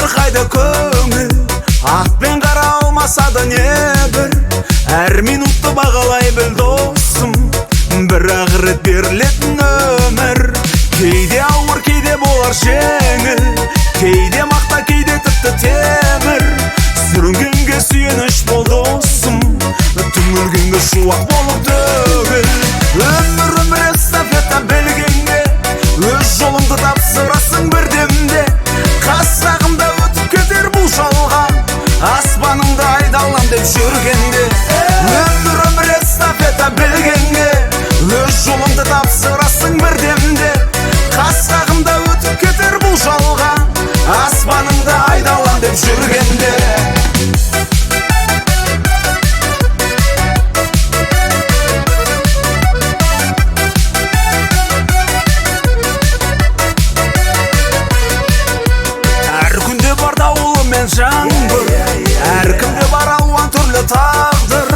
жатырқайды көңіл, ақ пен қара алмаса да небір. Әр минутты бағалай біл досым, бір-ақ рет берілетін өмір. Кейде ауыр, кейде болар жеңіл, кейде мақта, кейде тіпті темір. Сүрінгенге сүйеніш бол досым, түңілгенге шуақ болып төгіл. Өмір эстафета белгенге, өз жолыңды тапсырасың бірдемде. Қас-жағымда өтіп кетер бұл жалған, аспанымда айдалам деп жүргенде. Өмір эстафета белгенге, өз жолыңды тапсырасың бірдемде. Қас-жағымда өтіп кетер бұл жалған, аспанымда айдалам деп жүргенде. Жаңбыр, әркімде бар алуан түрлі тағдыр.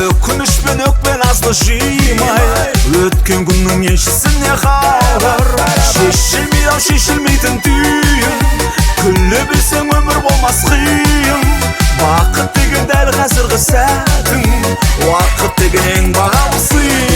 Өкініш пен өкпен азды жимай, өткен күннің еншісіне қалыр. Шешілмей шешілмейтін түйін, күле білсең өмір болмас қиын. Бақыт деген дәл қазіргі сәтің, уақыт деген ең бағалы сый.